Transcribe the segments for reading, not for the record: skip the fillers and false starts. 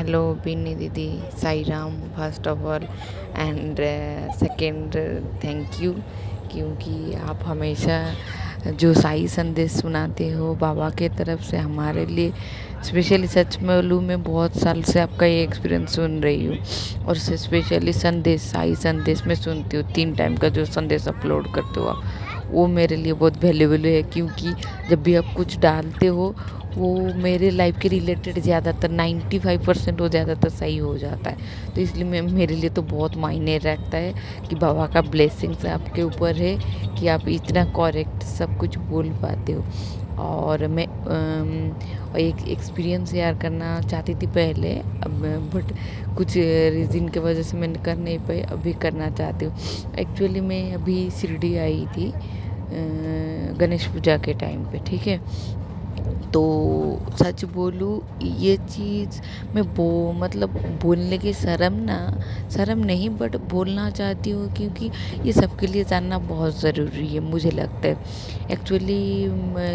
Hello Binni दीदी, Sai Ram first of all and second thank you, क्योंकि आप हमेशा जो साई संदेश सुनाते हो बाबा के तरफ से हमारे लिए स्पेशली। सच में बोलूँ, मैं बहुत साल से आपका ये एक्सपीरियंस सुन रही हूँ और स्पेशली संदेश, साई संदेश में सुनती हूँ। 3 टाइम का जो संदेश अपलोड करते हो आप, वो मेरे लिए बहुत वैल्यूबल है, क्योंकि जब भी आप कुछ डालते हो वो मेरे लाइफ के रिलेटेड ज़्यादातर 95% वो ज़्यादातर सही हो जाता है। तो इसलिए मैं, मेरे लिए तो बहुत मायने रखता है कि बाबा का ब्लेसिंग्स आपके ऊपर है कि आप इतना करेक्ट सब कुछ बोल पाते हो। और मैं एक एक्सपीरियंस शेयर करना चाहती थी पहले, अब बट कुछ रीज़न की वजह से मैंने कर नहीं पाई, अभी करना चाहती हूँ। एक्चुअली मैं अभी शिरडी आई थी गणेश पूजा के टाइम पे, ठीक है। तो सच बोलूँ, ये चीज़ मैं मतलब बोलने की शर्म नहीं, बट बोलना चाहती हूँ, क्योंकि ये सबके लिए जानना बहुत ज़रूरी है मुझे लगता है। एक्चुअली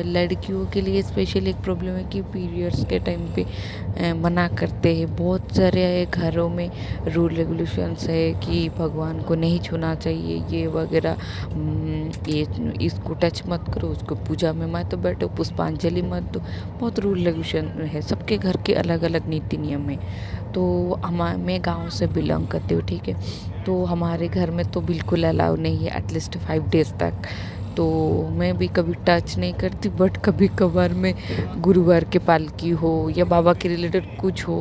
लड़कियों के लिए स्पेशल एक प्रॉब्लम है कि पीरियड्स के टाइम पे मना करते हैं। बहुत सारे घरों में रूल रेगुलेशंस है कि भगवान को नहीं छूना चाहिए, ये वगैरह, ये इसको टच मत करो, उसको पूजा में मत बैठो, पुष्पांजलि मत दो। बहुत रूल रेगुलेशन है, सबके घर के अलग अलग नीति नियम है। तो मैं गांव से बिलोंग करती हूँ, ठीक है। तो हमारे घर में तो बिल्कुल अलाउ नहीं है एटलीस्ट 5 डेज़ तक। तो मैं भी कभी टच नहीं करती, बट कभी कभार में गुरुवार के पालकी हो या बाबा के रिलेटेड कुछ हो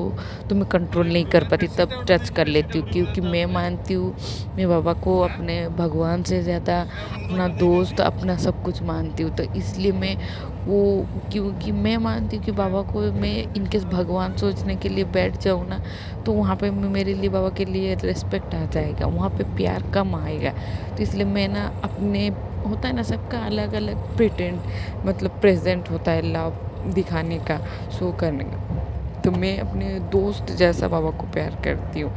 तो मैं कंट्रोल नहीं कर पाती, तब टच कर लेती हूँ, क्योंकि मैं मानती हूँ मैं बाबा को अपने भगवान से ज़्यादा अपना दोस्त, अपना सब कुछ मानती हूँ। तो इसलिए मैं वो, क्योंकि मैं मानती हूँ कि बाबा को मैं इनकेस भगवान सोचने के लिए बैठ जाऊँ ना, तो वहाँ पे मेरे लिए बाबा के लिए रिस्पेक्ट आ जाएगा, वहाँ पे प्यार कम आएगा। तो इसलिए मैं ना अपने, होता है ना सबका अलग अलग प्रिटेंड, मतलब प्रेजेंट होता है लव दिखाने का, शो करने का। तो मैं अपने दोस्त जैसा बाबा को प्यार करती हूँ,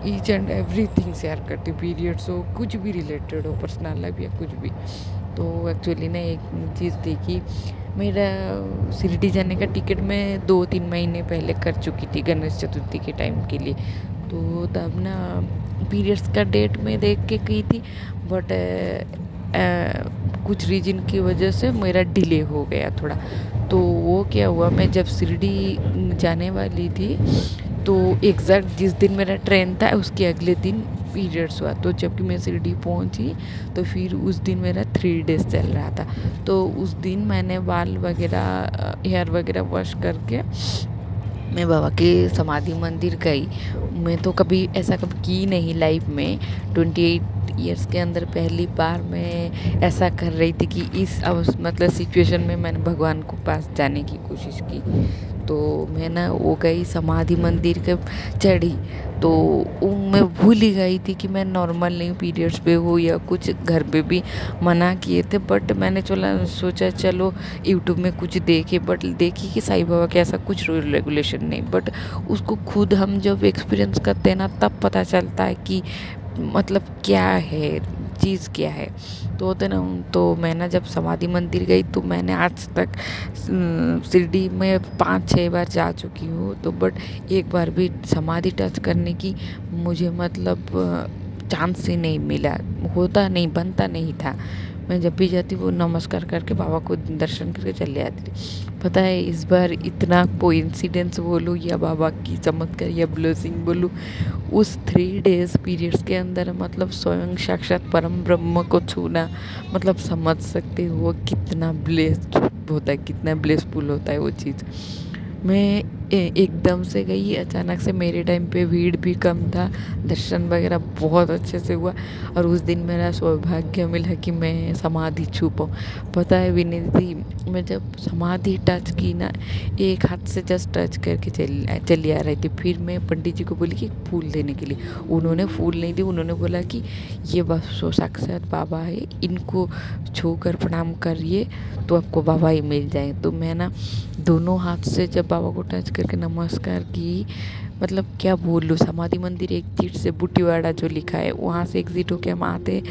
ईच एंड एवरीथिंग शेयर करती हूँ, पीरियड्स हो, कुछ भी रिलेटेड हो, पर्सनल लाइफ या कुछ भी। तो एक्चुअली ना एक चीज़ थी कि मेरा शिरडी जाने का टिकट मैं 2-3 महीने पहले कर चुकी थी गणेश चतुर्थी के टाइम के लिए। तो तब ना पीरियड्स का डेट में देख के गई थी, बट कुछ रीजन की वजह से मेरा डिले हो गया थोड़ा। तो वो क्या हुआ, मैं जब शिरडी जाने वाली थी तो एग्जैक्ट जिस दिन मेरा ट्रेन था उसके अगले दिन पीरियड्स हुआ। तो जबकि मैं शिरडी पहुंची तो फिर उस दिन मेरा 3 डेज़ चल रहा था। तो उस दिन मैंने बाल वगैरह, हेयर वगैरह वॉश करके मैं बाबा के समाधि मंदिर गई। मैं तो कभी ऐसा कभी की नहीं लाइफ में, 28 ईयर्स के अंदर पहली बार मैं ऐसा कर रही थी कि इस मतलब सिचुएशन में मैंने भगवान को पास जाने की कोशिश की। तो मैं ना वो गई समाधि मंदिर के चढ़ी, तो मैं भूल ही गई थी कि मैं नॉर्मल नहीं पीरियड्स पे हूँ या कुछ। घर पे भी मना किए थे, बट मैंने सोचा चलो यूट्यूब में कुछ देखे, बट देखी कि साईं बाबा के ऐसा कुछ रूल रेगुलेशन नहीं। बट उसको खुद हम जब एक्सपीरियंस करते हैं ना, तब पता चलता है कि मतलब क्या है, चीज़ क्या है। तो होते ना, तो मैं ना जब समाधि मंदिर गई तो मैंने आज तक शिरडी में 5-6 बार जा चुकी हूँ, तो बट एक बार भी समाधि टच करने की मुझे मतलब चांस ही नहीं मिला, होता नहीं, बनता नहीं था। मैं जब भी जाती वो नमस्कार करके बाबा को दर्शन करके चले आती थी। पता है इस बार इतना कोइंसिडेंस बोलूँ या बाबा की चमत्कार या ब्लेसिंग बोलूँ, उस 3 डेज़ पीरियड्स के अंदर मतलब स्वयं साक्षात परम ब्रह्म को छूना, मतलब समझ सकते हो कितना ब्लेस्ड होता है, कितना ब्लेसफुल होता है वो चीज़। मैं एकदम से गई, अचानक से मेरे टाइम पे भीड़ भी कम था, दर्शन वगैरह बहुत अच्छे से हुआ। और उस दिन मेरा सौभाग्य मिला कि मैं समाधि छू पाऊँ। पता है विनीत दी, मैं जब समाधि टच की ना, एक हाथ से जस्ट टच करके चली आ रही थी। फिर मैं पंडित जी को बोली कि फूल देने के लिए, उन्होंने फूल नहीं दी। उन्होंने बोला कि ये बस साक्षात बाबा है, इनको छू कर प्रणाम करिए तो आपको बाबा ही मिल जाए। तो मैं ना दोनों हाथ से जब बाबा को टच करके नमस्कार की, मतलब क्या बोल लूँ, समाधि मंदिर एक चीट से बूटीवाड़ा जो लिखा है वहाँ से एग्जिट होके हम आते,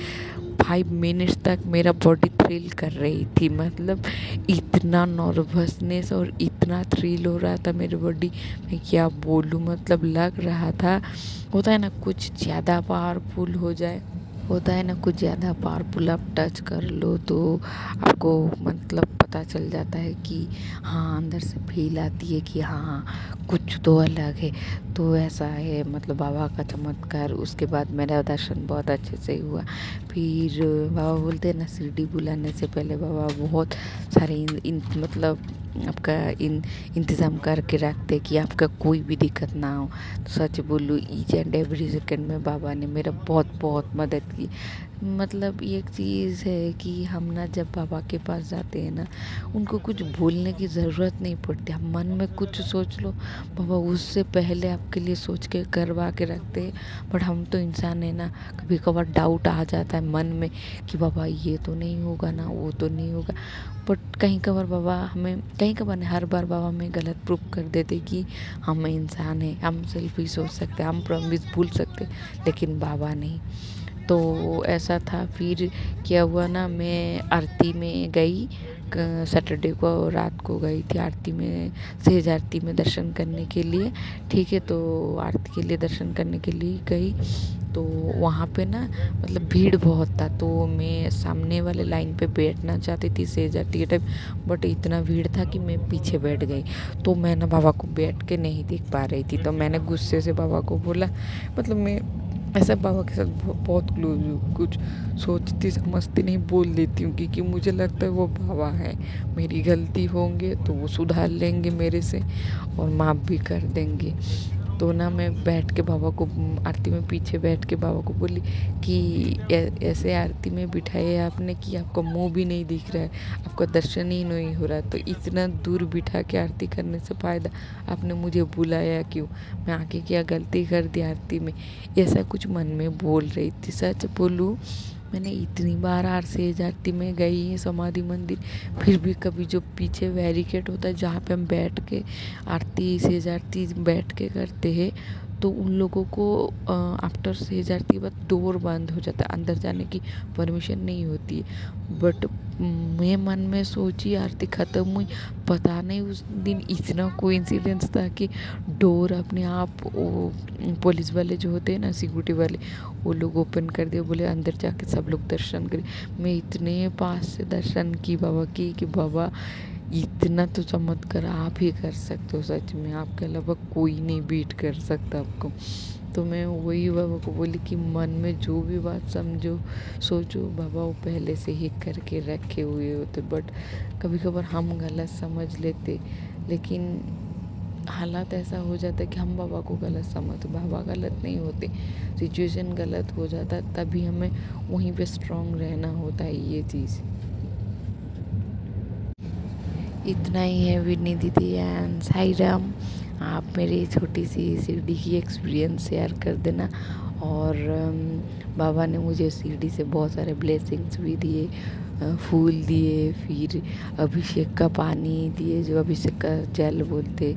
5 मिनट्स तक मेरा बॉडी थ्रिल कर रही थी। मतलब इतना नर्वसनेस और इतना थ्रिल हो रहा था मेरी बॉडी, मैं क्या बोलूँ। मतलब लग रहा था, होता है ना कुछ ज़्यादा पावरफुल हो जाए, होता है ना कुछ ज़्यादा पावरफुल आप टच कर लो तो आपको मतलब पता चल जाता है कि हाँ, अंदर से फील आती है कि हाँ कुछ तो अलग है। तो ऐसा है मतलब बाबा का चमत्कार। उसके बाद मेरा दर्शन बहुत अच्छे से हुआ। फिर बाबा बोलते हैं ना, शिरडी बुलाने से पहले बाबा बहुत सारे मतलब आपका इंतज़ाम करके रखते कि आपका कोई भी दिक्कत ना हो। तो सच बोलूँ, ईच एंड एवरी सेकंड में बाबा ने मेरा बहुत बहुत मदद की। मतलब एक चीज़ है कि हम ना जब बाबा के पास जाते हैं ना, उनको कुछ बोलने की ज़रूरत नहीं पड़ती। आप मन में कुछ सोच लो, बाबा उससे पहले आपके लिए सोच के करवा के रखते हैं। बट हम तो इंसान है ना, कभी कभार डाउट आ जाता है मन में कि बाबा ये तो नहीं होगा ना, वो तो नहीं होगा। बट कहीं कभार बाबा हमें, कहीं कभार नहीं, हर बार बाबा हमें गलत प्रूफ कर देते कि हम इंसान हैं, हम सेल्फिश सोच सकते, हम प्रॉमिस भूल सकते, लेकिन बाबा नहीं। तो ऐसा था। फिर क्या हुआ ना, मैं आरती में गई, सैटरडे को रात को गई थी आरती में, सेज आरती में दर्शन करने के लिए। ठीक है, तो आरती के लिए दर्शन करने के लिए गई। तो वहाँ पे ना मतलब भीड़ बहुत था, तो मैं सामने वाले लाइन पे बैठना चाहती थी सेज आरती के टाइम, बट इतना भीड़ था कि मैं पीछे बैठ गई। तो मैं ना बाबा को बैठ के नहीं देख पा रही थी, तो मैंने गुस्से से बाबा को बोला, मतलब मैं ऐसा बाबा के साथ बहुत क्लोज हूँ, कुछ सोचती समझती नहीं बोल देती हूँ, क्योंकि मुझे लगता है वो बाबा है, मेरी गलती होंगे तो वो सुधार लेंगे मेरे से और माफ़ भी कर देंगे। तो ना मैं बैठ के बाबा को, आरती में पीछे बैठ के बाबा को बोली कि ऐसे आरती में बिठाए आपने कि आपका मुंह भी नहीं दिख रहा है, आपका दर्शन ही नहीं हो रहा है, तो इतना दूर बिठा के आरती करने से फ़ायदा आपने मुझे बुलाया क्यों, मैं आके क्या गलती कर दी आरती में, ऐसा कुछ मन में बोल रही थी। सच बोलूँ, मैंने इतनी बार सेज आरती में गई है समाधि मंदिर, फिर भी कभी जो पीछे बैरिकेड होता है जहाँ पे हम बैठ के आरती, सेज आरती बैठ के करते हैं, तो उन लोगों को आफ्टर सेज आरती के बाद डोर बंद हो जाता है, अंदर जाने की परमिशन नहीं होती है। बट मैं मन में सोची आरती ख़त्म हुई, पता नहीं उस दिन इतना कोइंसिडेंस था कि डोर अपने आप वो पुलिस वाले जो होते हैं ना, सिक्योरिटी वाले, वो लोग ओपन कर दिए, बोले अंदर जाके सब लोग दर्शन करें। मैं इतने पास से दर्शन की बाबा की कि बाबा इतना तो चमत्कार आप ही कर सकते हो, सच में आपके अलावा कोई नहीं बीट कर सकता आपको। तो मैं वही बाबा को बोली कि मन में जो भी बात समझो सोचो, बाबा वो पहले से ही करके रखे हुए होते। बट कभी कभार हम गलत समझ लेते, लेकिन हालात ऐसा हो जाता है कि हम बाबा को गलत समझते, बाबा गलत नहीं होते, सिचुएशन गलत हो जाता है, तभी हमें वहीं पे स्ट्रांग रहना होता है। ये चीज़ इतना ही है विनी दीदी एंड साई राम। आप मेरी छोटी सी शिरडी की एक्सपीरियंस शेयर कर देना। और बाबा ने मुझे शिरडी से बहुत सारे ब्लेसिंग्स भी दिए, फूल दिए, फिर अभिषेक का पानी दिए, जो अभिषेक का जल बोलते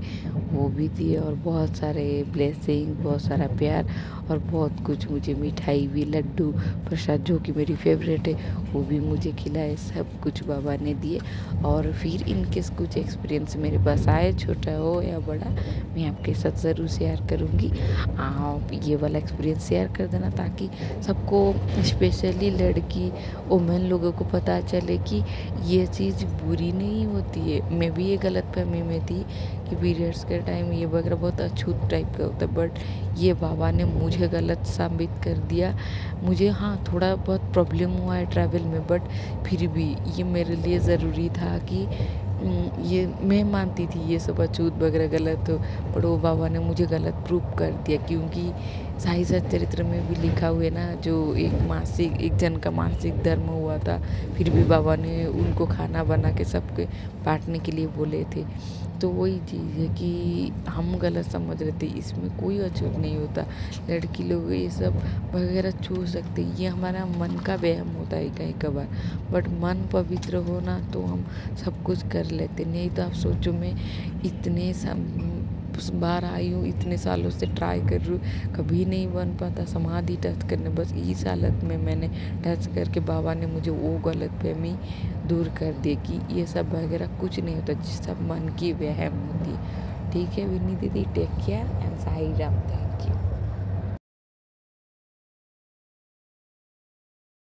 वो भी दिए, और बहुत सारे ब्लेसिंग, बहुत सारा प्यार, और बहुत कुछ मुझे मिठाई भी, लड्डू प्रसाद जो कि मेरी फेवरेट है वो भी मुझे खिलाए, सब कुछ बाबा ने दिए। और फिर इनकेस कुछ एक्सपीरियंस मेरे पास आए, छोटा हो या बड़ा, मैं आपके साथ ज़रूर शेयर करूँगी। आप ये वाला एक्सपीरियंस शेयर कर देना ताकि सबको, स्पेशली लड़की वुमेन लोगों को पता चले कि ये चीज़ बुरी नहीं होती है। मैं भी ये गलतफहमी में थी कि पीरियड्स के टाइम ये वगैरह बहुत अछूत टाइप का होता है, बट ये बाबा ने मुझे गलत साबित कर दिया। मुझे हाँ थोड़ा बहुत प्रॉब्लम हुआ है ट्रैवल में, बट फिर भी ये मेरे लिए ज़रूरी था कि ये मैं मानती थी ये सब अछूत वगैरह गलत हो, पर वो बाबा ने मुझे गलत प्रूफ कर दिया। क्योंकि साई सच्चरित्र में भी लिखा हुआ है ना, जो एक जन का मासिक धर्म हुआ था, फिर भी बाबा ने उनको खाना बना के सबके बांटने के लिए बोले थे। तो वही चीज़ है कि हम गलत समझ रहे थे, इसमें कोई अछूत नहीं होता, लड़की लोग ये सब वगैरह छू सकते, ये हमारा मन का वहम होता है कहीं कभार। बट मन पवित्र होना तो हम सब कुछ कर लेते। नहीं तो आप सोचो, मैं इतने बार आई हूँ, इतने सालों से ट्राई कर रही हूँ, कभी नहीं बन पाता समाधि टच करने। बस इस हालत में मैंने टच करके बाबा ने मुझे वो गलतफहमी दूर कर दी कि ये सब वगैरह कुछ नहीं होता, जिस सब मन की वहम होती। ठीक है विनी दीदी, take care and Sai Ram, thank you.